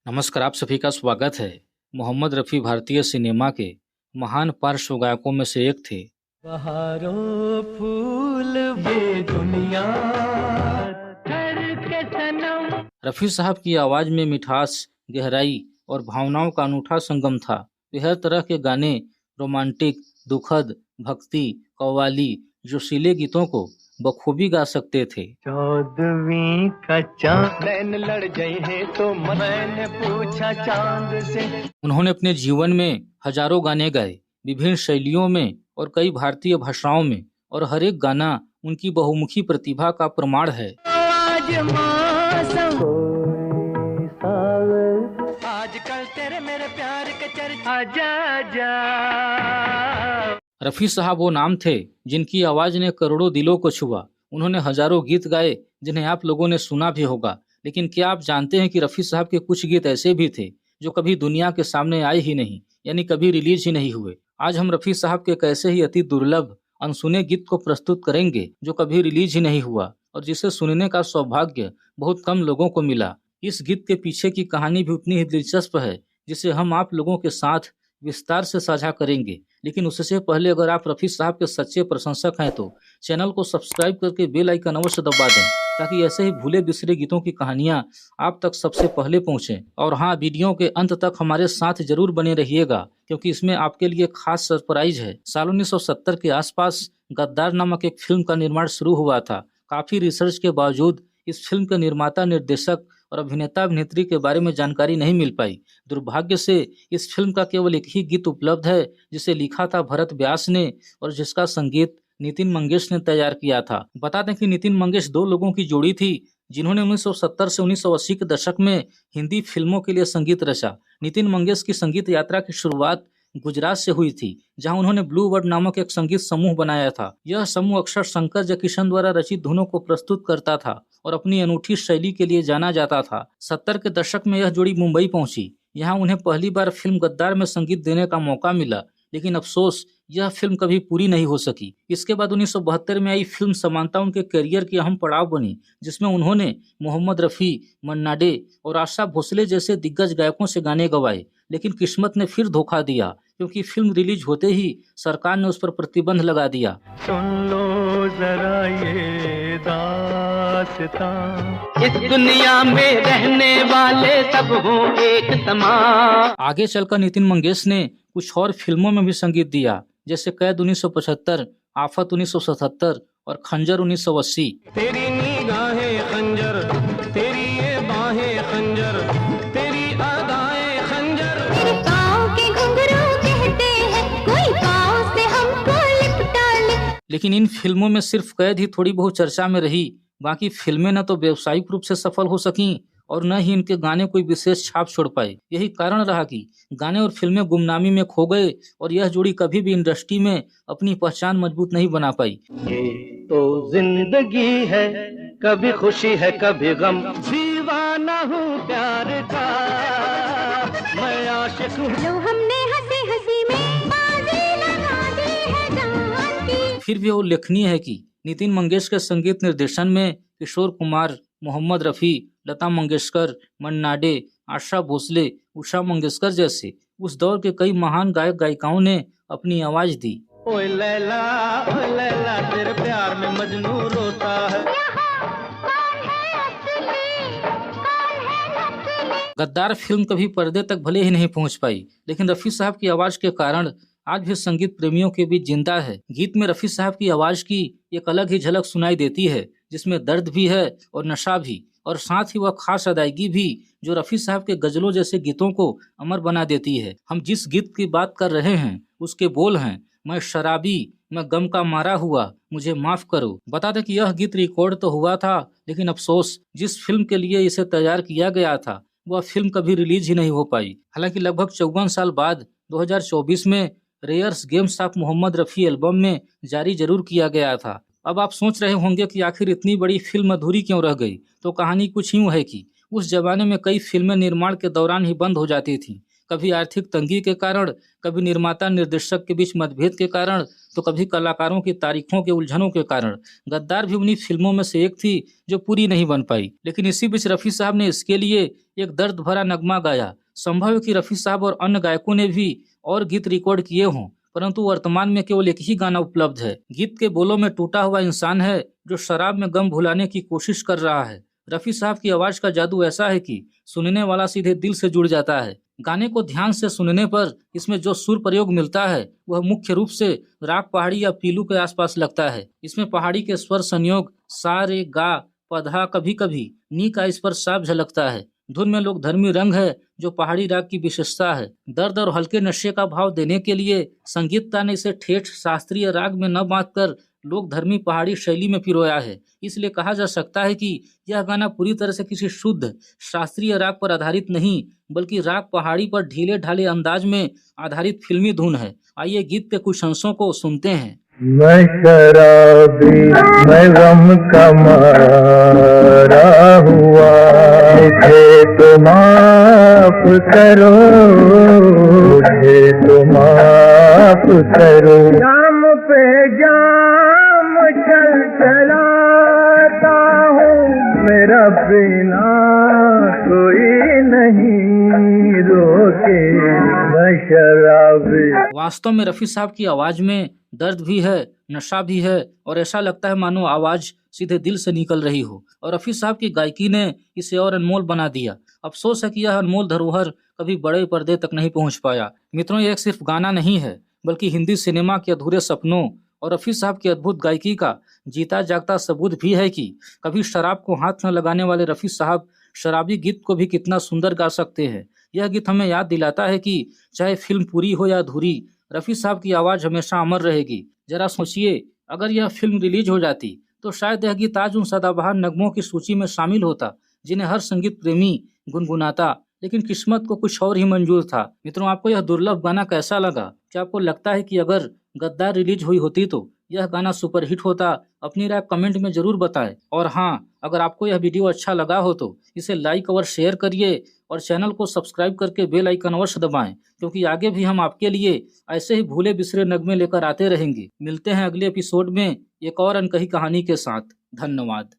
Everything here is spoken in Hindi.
नमस्कार, आप सभी का स्वागत है। मोहम्मद रफ़ी भारतीय सिनेमा के महान पार्श्व गायकों में से एक थे। बहारों फूल ये दुनिया करके सनम। रफ़ी साहब की आवाज़ में मिठास, गहराई और भावनाओं का अनूठा संगम था। वे हर तरह के गाने, रोमांटिक, दुखद, भक्ति, कव्वाली, जोशीले गीतों को बखूबी गा सकते थे। चौदहवीं का चांद नैन लड़ गए हैं तो मैंने पूछा चांद से। उन्होंने अपने जीवन में हजारों गाने गाए, विभिन्न शैलियों में और कई भारतीय भाषाओं में, और हर एक गाना उनकी बहुमुखी प्रतिभा का प्रमाण है। आज मौसम कोई सावर, आजकल तेरे मेरे प्यार के चर्चा जा जा। रफ़ी साहब वो नाम थे जिनकी आवाज़ ने करोड़ों दिलों को छुआ। उन्होंने हजारों गीत गाए जिन्हें आप लोगों ने सुना भी होगा। लेकिन क्या आप जानते हैं कि रफ़ी साहब के कुछ गीत ऐसे भी थे जो कभी दुनिया के सामने आए ही नहीं, यानी कभी रिलीज ही नहीं हुए। आज हम रफ़ी साहब के कैसे ही अति दुर्लभ अनसुने गीत को प्रस्तुत करेंगे जो कभी रिलीज ही नहीं हुआ और जिसे सुनने का सौभाग्य बहुत कम लोगों को मिला। इस गीत के पीछे की कहानी भी उतनी ही दिलचस्प है जिसे हम आप लोगों के साथ विस्तार से साझा करेंगे। लेकिन उससे पहले अगर आप रफ़ी साहब के सच्चे प्रशंसक हैं तो चैनल को सब्सक्राइब करके बेल आइकन अवश्य दबा दें ताकि ऐसे ही भूले बिसरे गीतों की कहानियां आप तक सबसे पहले पहुंचें। और हाँ, वीडियो के अंत तक हमारे साथ जरूर बने रहिएगा क्योंकि इसमें आपके लिए खास सरप्राइज है। साल 1970 के आसपास गद्दार नामक एक फिल्म का निर्माण शुरू हुआ था। काफी रिसर्च के बावजूद इस फिल्म के निर्माता, निर्देशक और अभिनेता अभिनेत्री के बारे में जानकारी नहीं मिल पाई। दुर्भाग्य से इस फिल्म का केवल एक ही गीत उपलब्ध है जिसे लिखा था भरत व्यास ने और जिसका संगीत नितिन मंगेश ने तैयार किया था। बता दें कि नितिन मंगेश दो लोगों की जोड़ी थी जिन्होंने 1970 से 1980 के दशक में हिंदी फिल्मों के लिए संगीत रचा। नितिन मंगेश की संगीत यात्रा की शुरुआत गुजरात से हुई थी जहां उन्होंने ब्लू वर्ड नामक एक संगीत समूह बनाया था। यह समूह अक्सर शंकर जयकिशन द्वारा रचित धुनों को प्रस्तुत करता था और अपनी अनूठी शैली के लिए जाना जाता था। 70 के दशक में यह जोड़ी मुंबई पहुंची। यहाँ उन्हें पहली बार फिल्म गद्दार में संगीत देने का मौका मिला, लेकिन अफसोस यह फिल्म कभी पूरी नहीं हो सकी। इसके बाद 1972 में आई फिल्म समांता उनके करियर की अहम पड़ाव बनी, जिसमें उन्होंने मोहम्मद रफ़ी, मन्ना डे और आशा भोसले जैसे दिग्गज गायकों से गाने गवाए। लेकिन किस्मत ने फिर धोखा दिया क्योंकि फिल्म रिलीज होते ही सरकार ने उस पर प्रतिबंध लगा दिया। सुन लो जरा ये दास्तां, इस दुनिया में रहने वाले सब हों एक समान। आगे चलकर नितिन मंगेश ने कुछ और फिल्मों में भी संगीत दिया, जैसे कैद 1975, आफत 1977 और खंजर 1980। तेरी निगाहें खंजर, तेरी ये बाहें खंजर, तेरी अदाएं खंजर। तेरे पाँव के घुंघरू कहते हैं कोई पाँव से हमको लिपटा ले। लेकिन इन फिल्मों में सिर्फ कैद ही थोड़ी बहुत चर्चा में रही। बाकी फिल्में न तो व्यावसायिक रूप से सफल हो सकीं और न ही इनके गाने कोई विशेष छाप छोड़ पाए। यही कारण रहा कि गाने और फिल्में गुमनामी में खो गए और यह जोड़ी कभी भी इंडस्ट्री में अपनी पहचान मजबूत नहीं बना पाई। ये तो जिंदगी है, कभी खुशी है कभी गम, दीवाना हूँ प्यार का, मैं आशिक हूँ। लो हमने हंसी हंसी में बाजी लगा दी है जान की। फिर भी उल्लेखनीय है कि नितिन मंगेश के संगीत निर्देशन में किशोर कुमार, मोहम्मद रफ़ी, लता मंगेशकर, मन्ना डे, आशा भोसले, उषा मंगेशकर जैसे उस दौर के कई महान गायक गायिकाओं ने अपनी आवाज दी। ओए लैला तेरे प्यार में मजनू रोता है। कौन है असली, कौन है नकली। गद्दार फिल्म कभी पर्दे तक भले ही नहीं पहुंच पाई, लेकिन रफ़ी साहब की आवाज के कारण आज भी संगीत प्रेमियों के बीच जिंदा है। गीत में रफ़ी साहब की आवाज की एक अलग ही झलक सुनाई देती है जिसमें दर्द भी है और नशा भी, और साथ ही वह खास अदायगी भी जो रफ़ी साहब के गजलों जैसे गीतों को अमर बना देती है। हम जिस गीत की बात कर रहे हैं उसके बोल हैं, मैं शराबी, मैं गम का मारा हुआ, मुझे माफ करो। बता दें कि यह गीत रिकॉर्ड तो हुआ था, लेकिन अफसोस जिस फिल्म के लिए इसे तैयार किया गया था वह फिल्म कभी रिलीज ही नहीं हो पाई। हालांकि लगभग 54 साल बाद 2024 में rares gems of Mohammed Rafi album में जारी जरूर किया गया था। अब आप सोच रहे होंगे कि आखिर इतनी बड़ी फिल्म अधूरी क्यों रह गई। तो कहानी कुछ यूं है कि उस जमाने में कई फिल्में निर्माण के दौरान ही बंद हो जाती थीं। कभी आर्थिक तंगी के कारण, कभी निर्माता निर्देशक के बीच मतभेद के कारण, तो कभी कलाकारों की तारीखों के उलझनों के कारण गद्दार भी उन्हीं फिल्मों में से एक थी जो पूरी नहीं बन पाई। लेकिन इसी बीच रफ़ी साहब ने इसके लिए एक दर्द भरा नगमा गाया। संभव है कि रफ़ी साहब और अन्य गायकों ने भी और गीत रिकॉर्ड किए हों, परंतु वर्तमान में केवल एक ही गाना उपलब्ध है। गीत के बोलों में टूटा हुआ इंसान है जो शराब में गम भुलाने की कोशिश कर रहा है। रफ़ी साहब की आवाज का जादू ऐसा है कि सुनने वाला सीधे दिल से जुड़ जाता है। गाने को ध्यान से सुनने पर इसमें जो सुर प्रयोग मिलता है वह मुख्य रूप से राग पहाड़ी या पीलू के आसपास लगता है। इसमें पहाड़ी के स्वर संयोग सा रे गा पधा कभी कभी नी का इस पर साफ झलकता है। धुन में लोक धर्मी रंग है जो पहाड़ी राग की विशेषता है। दर्द और हल्के नशे का भाव देने के लिए संगीतकार ने इसे ठेठ शास्त्रीय राग में न बांधकर लोक धर्मी पहाड़ी शैली में पिरोया है। इसलिए कहा जा सकता है कि यह गाना पूरी तरह से किसी शुद्ध शास्त्रीय राग पर आधारित नहीं बल्कि राग पहाड़ी पर ढीले ढाले अंदाज में आधारित फिल्मी धुन है। आइए गीत के कुछ अंशों को सुनते हैं। मैं शराबी मैं गम का मारा हुआ, मुझे तो माफ करो, मुझे तो माफ करो। जाम पे जाम चल चलाता हूँ, मेरा बिना कोई नहीं रोके। मैं शराबी। वास्तव में रफ़ी साहब की आवाज में दर्द भी है, नशा भी है और ऐसा लगता है मानो आवाज सीधे दिल से निकल रही हो। और रफ़ी साहब की गायकी ने इसे और अनमोल बना दिया। अफसोस है कि यह अनमोल धरोहर कभी बड़े पर्दे तक नहीं पहुंच पाया। मित्रों, यह सिर्फ गाना नहीं है बल्कि हिंदी सिनेमा के अधूरे सपनों और रफ़ी साहब की अद्भुत गायकी का जीता जागता सबूत भी है कि कभी शराब को हाथ न लगाने वाले रफ़ी साहब शराबी गीत को भी कितना सुंदर गा सकते हैं। यह गीत हमें याद दिलाता है कि चाहे फिल्म पूरी हो या अधूरी, रफ़ी साहब की आवाज़ हमेशा अमर रहेगी। जरा सोचिए, अगर यह फिल्म रिलीज हो जाती तो शायद यह गीत आज उन सदाबहार नगमों की सूची में शामिल होता जिन्हें हर संगीत प्रेमी गुनगुनाता। लेकिन किस्मत को कुछ और ही मंजूर था। मित्रों, आपको यह दुर्लभ गाना कैसा लगा? क्या आपको लगता है कि अगर गद्दार रिलीज हुई होती तो यह गाना सुपरहिट होता? अपनी राय कमेंट में जरूर बताएं। और हाँ, अगर आपको यह वीडियो अच्छा लगा हो तो इसे लाइक और शेयर करिए और चैनल को सब्सक्राइब करके बेल आइकन अवश्य दबाएं, क्योंकि आगे भी हम आपके लिए ऐसे ही भूले बिसरे नगमे लेकर आते रहेंगे। मिलते हैं अगले एपिसोड में एक और अनकही कहानी के साथ। धन्यवाद।